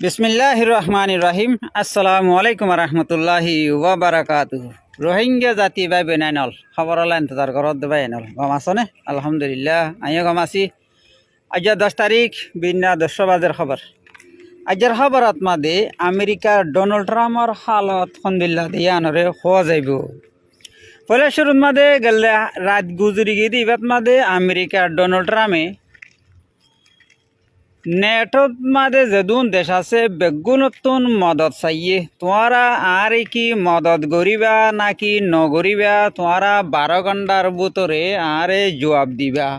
বিসমিল্লাহির রহমানির রহিম। আসসালামু আলাইকুম রহমতুল্লাহি ওয়া বারাকাতুহু। রোহিঙ্গা জাতি বাই বেনাইনল খবর ইন্তজার করত বাইনল গম আছনে? আলহামদুলিল্লাহ আমিও গম আছি। আজ 10 তারিখ বিনা 10 বাজের খবর। আজের খবরত মাদে আমেরিকার ডোনাল্ড ট্রাম্পর হালত খন্দিল্লা দিয়ানরে হওয়া যাইব। পয়লা শুরুত মাদে গেলে রাত গুজরি গিয়ে দিবাত মাদে আমেরিকার ডোনাল্ড ট্রাম্পে নেটত মাদে যেদুন দেশ আছে বেগুনতুন মদত চাইয়ে তোমারা আর কি মদত গরিবা নাকি নগরিবা তোমারা 12 ঘন্টার ভিতরে আরে জবাব দিবা।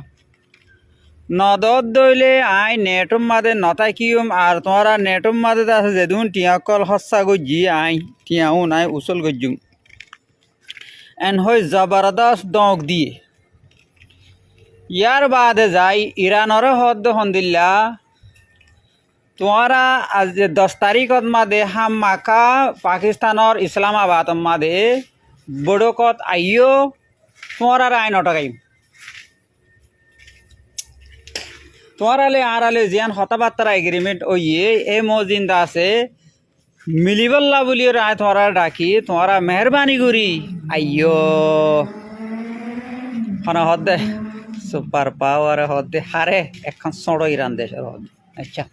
নদত দইলে আই নেটম মাদে নতাকিম আর তোমারা নেটম মাদে আছে যেদুন টিয়াকল হস্যা গজি আই টিয়াও নাই উচল গজুম এন হই জবরদস্ত দক দিয়ে। ইয়ার বাদে যাই ইরানরে হদ্দ হন্দিল্লা তোমারা আজ 10 তারিখত মাদে হাম্মাকা পাকিস্তানের ইসলামাবাদ মাদে বড়কত আইও তোমার আইন অটকাইম তোমার আলে আর আলে জিয়ান হতাবার্তার এগ্রিমেন্ট ওইয়ে এ মজিন্দা আছে মিলিবল্লা বলি রায় তোমার ডাকি তোমারা মেহরবানি করি আইও হন হদ্দে সুপার পাওয়ার হদ্দে হারে এখন ছোড়ো ইরান দেশের হদ্দে। আচ্ছা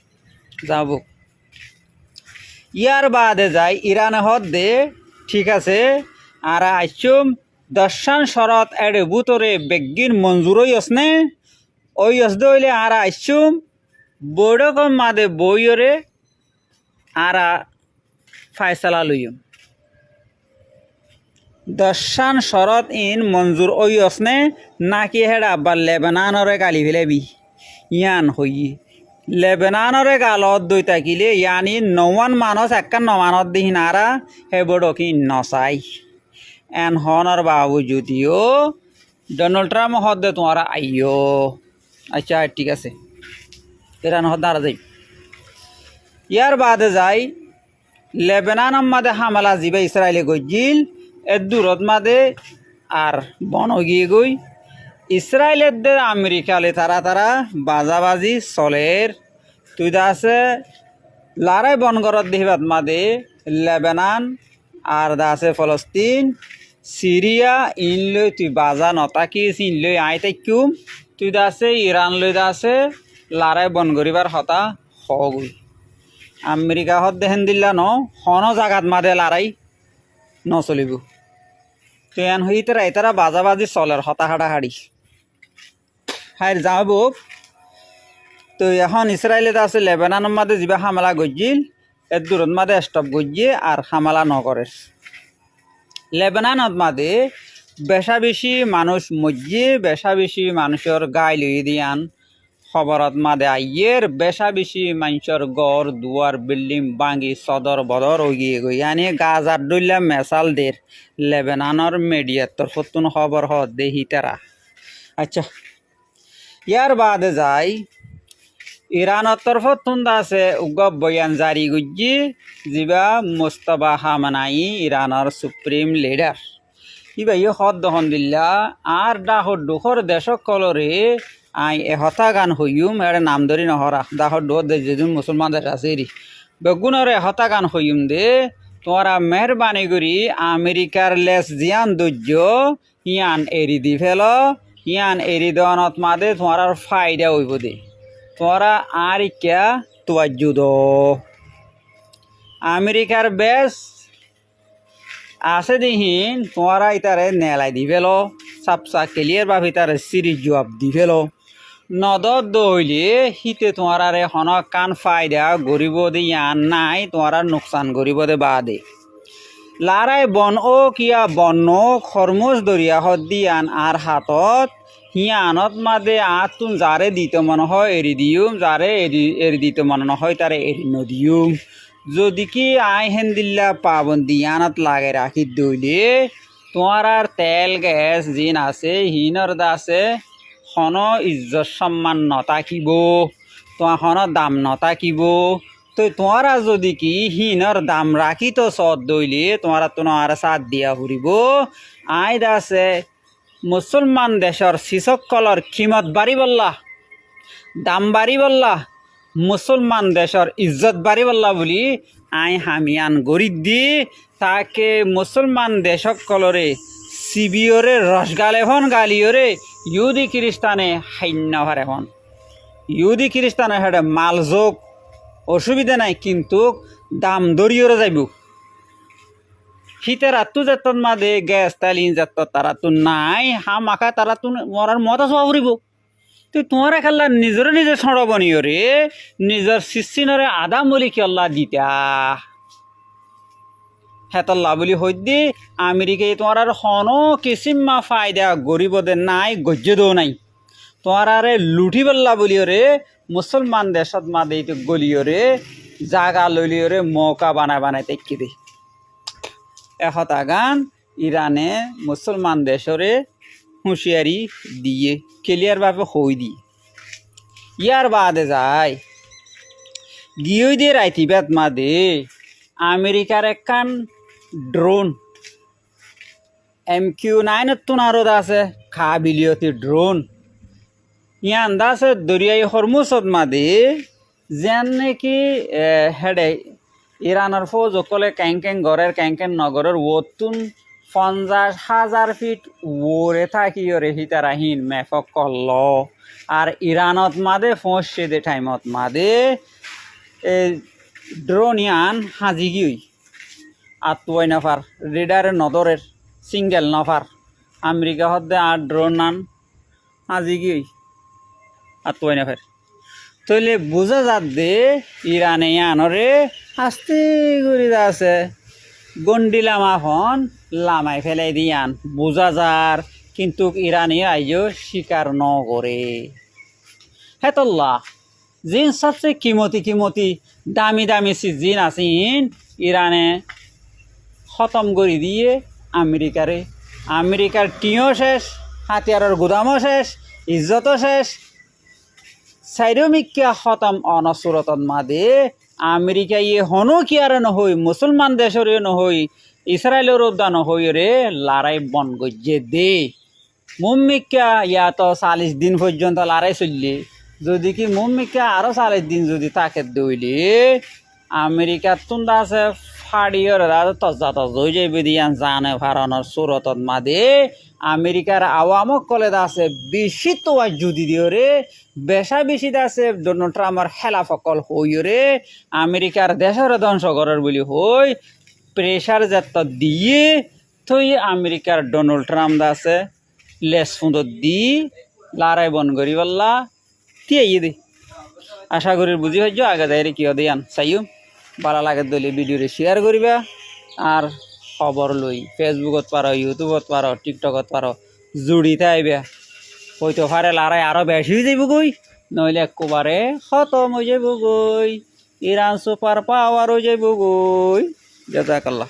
যাব ইয়ার বাদে যাই ইরানে হদ্দে ঠিক আছে আর আইসুম দর্শন শরত এড়ে বুতরে বেগিন মঞ্জুরই আসনে ওই আসতে হইলে আর আইসুম বড়কম মাদে বইরে আর ফায়সালা লইম দর্শন শরত ইন মঞ্জুর ওই আসনে নাকি হেড আব্বার লেবানরে গালি ফেলেবি ইয়ান হই লেবানরে গালত দই থাকিলে ইয়ানি 9 মানুষ একান 9 মানত দিন আরা হে বড় কি নসাই এন হনর বাবু যদিও ডোনাল্ড ট্রাম্প হদ্দে তোমারা আইও। আচ্ছা ঠিক আছে ইরান হদ্দে আর যাই ইয়ার বাদে যাই লেবানন মাদে হামলা জিবে ইসরায়েলে গজিল এর দূরত মাদে আর বন গিয়ে গই ইসরায়েলের দে আমেরিকালে তারা বাজাবাজি চলের তুই আছে লারাই বনগরত দেহিবাত মাদে লেবানন আর দা আছে ফলস্তিন সিরিয়া ইন লই তুই বাজা নতাকিস ইন লই আই তাইকুম তুই আছে ইরান লই আছে লারাই বন গরিবার হতা হগুই আমেরিকা হত দেহেন দিল্লা ন হন জাগাত মাদে লারাই নচলিব তুই এন হই তারা বাজাবাজি চলের হতা হাড়াহাড়ি হাই যাব তো এখন ইসরায়েলে আছে লেবাননের মাদে যা হামলা গজিল এর দূরত মাদে স্টপ গজিয়ে আর হামলা নকরে লেবাননত মাদে বেশা বেশি মানুষ মজিয়ে বেশা বেশি মানুষের গাই লই দিয়ান খবরত মাদে আইয়ের বেশা বেশি মানুষের গড় দুয়ার বিল্ডিং ভাঙি সদর বদর ওগিয়ে গই আনি গাজার দইলা মেসাল দের লেবাননের মিডিয়ার তরফতুন খবর হ দেহি তারা। আচ্ছা ইয়ার বাদে যাই ইরানের তরফতুন আছে উগব বয়ান জারি গুজি যা মুস্তফা খামেনেই ইরানের সুপ্রিম লিডার ইবা ইয়ে হদ দহন দিল্লা আর ডাহর দুখর দেশক কলরে আই এহতা গান হইম এর নাম ধরি নহরা দাহর দুহর দেশ যেজন মুসলমান দেশ আছে রি বেগুনের এহতা গান হইম দে তোরা মেহরবানি করি আমেরিকার লেস জিয়ান দৈর্য ইয়ান এরি দি ফেল ইয়ান এরি দেওয়ানত মাদে তোমার ফায়দা হইব দে তোরা আর ইকা তোয়াজ্জু দ আমেরিকার বেশ আছে দিহিন তোরা ইতারে নেলাই দি ফেল সাপসা ক্লিয়ার বা ভিতরে সিরিজ জবাব দি ফেল নদত দইলে হিতে তোমার হন কান ফায়দা গরিব দে ইয়ান নাই তোমার নোকসান গরিব দে বা দে লারাই বন ও কিয়া বন্য খরমুজ দরিয়া হদ্দিয়ান আর হাতত হিয়ানত মাদে আতুন যারে দিতে মনে হয় এরি দিউম যারে এরি দিতে মনে নহয় তারে এরি নদিউম যদি কি আই হেন্দিল্লা পাবন্দি আনত লাগে রাখি দইলে তোমার আর তেল গ্যাস জিন আছে হিনর আছে হন ইজ্জত সম্মান নতাকিব তোমার হন দাম নতাকিব তো তোমারা যদি কি হিনর দাম রাখি তো সদ দইলে তোমারা তোমার সাথ দিয়া ফুরিব আই আছে মুসলমান দেশের শিশকলর খিমত বাড়ি বললা দাম বাড়ি বললা মুসলমান দেশর ইজ্জত বাড়ি বল্লা বলি আই হামিয়ান গরিব দি তাকে মুসলমান দেশক কলরে সিবিওরে রসগালে হন গালিওরে ইহুদি খ্রিস্টানে হাইন্য হারে হন ইহুদি খ্রিস্টানে হেডে মালযোগ অসুবিধা নাই কিন্তু দাম দরিয়রে যাইব শীতের রাতু যেতন মাদে গ্যাস তালিন যেত তারা তো নাই মাখা তারা তো মরার মত সব ফুরিব তুই তোমার খেলা নিজরে নিজে ছড়বনীয় রে নিজের সিসিনরে আদা মলি কেল্লা দিতা হেতল্লা বলি হইদি আমেরিকায় তোমার আর হনো কিসিম্মা ফায়দা গরিবদের নাই গজ্য নাই তোমার আরে লুটি বল্লা বলিও রে মুসলমান দেশত মা দেই তো গলিও রে জাগা লইলিও রে মৌকা বানায় বানায় তেকি দে এহতা গান ইরানে মুসলমান দেশরে হুঁশিয়ারি দিয়ে ক্লিয়ারভাবে হই দি ইয়ার বাদে যায় গিয়ে দিয়ে রাইতিবাদ মাদে আমেরিকার একখান ড্রোন MQ-9 তুনারদ আছে খা বিলিয়তি ড্রোন ইয়ান দাসে দরিয়াই হরমুসদ মাদে যেন নাকি হেডে ইরানের ফৌজ অকলে ক্যাং ঘরের ক্যাং নগরের ওতুন 50,000 ফিট ওরে থাকি ওরে হিতারাহীন মেফক কল আর ইরানত মাদে ফসছে দে টাইমত মাদে ড্রোন ইয়ান হাজি গিয়ে আত্ময় নফার রেডারের নদরের সিঙ্গেল নফার আমেরিকা হদ্দে আর ড্রোন নান হাজি গিয়ে আত্ময় নফার তইলে বোঝা যাত দে ইরানে ইয়ানরে আস্তে করে আছে গন্ডি লামাখন লামাই ফেলাই দিয়ান বোঝা যার কিন্তু ইরানি আইজো স্বীকার ন করে হেতল্লা জিন সবচেয়ে কিমতি দামি দামি জিন আছিন ইরানে খতম করে দিয়ে আমেরিকার টিও শেষ হাতিয়ারের গুদামও শেষ ইজ্জতও শেষ সাইরমিকা খতম অনসুরতন মাদে আমেরিকা ইয়ে হনো কি আর নহই মুসলমান দেশের নহই ইসরায়েলের উদ্যা নহই রে লড়াই বন গজ্জে দে মুম্মিকা ইয়া তো 40 দিন পর্যন্ত লড়াই চললে যদি কি মুম্মিকা আরো 40 দিন যদি তাকে দইলে আমেরিকার তুন্দা আছে ফাড়িয়র তজা হয়ে যাইবে দিয়ান জানে ফারানোর সুরতত মাদে আমেরিকার আওয়ামক কলে আছে বেশি তো যদি দিও রে বেশি আছে ডোনাল্ড ট্রাম্পের হেলা ফকল হইও রে আমেরিকার দেশের ধ্বংস করার বলি হই প্রেশার যত দিয়ে থই আমেরিকার ডোনাল্ড ট্রাম্প আছে লেস ফুঁদত দি লড়াই বন করি বললা তিয়াই দে আশা করি বুঝি হইজ আগে যাই কিয় দিয়ান চাইও ভালো লাগে দলি ভিডিওটি শেয়ার করিবা আর খবর লই ফেসবুকত পারো ইউটিউবত পারো টিকটকত পারো জুড়িতে আইবা হয়তো পারে লড়াই আরো বেশি হয়ে যাইব গই নইলে একবারে খতম হয়ে যাইব গই ইরান সুপার পাওয়ার হয়ে যাইব গই জাযাকাল্লাহ।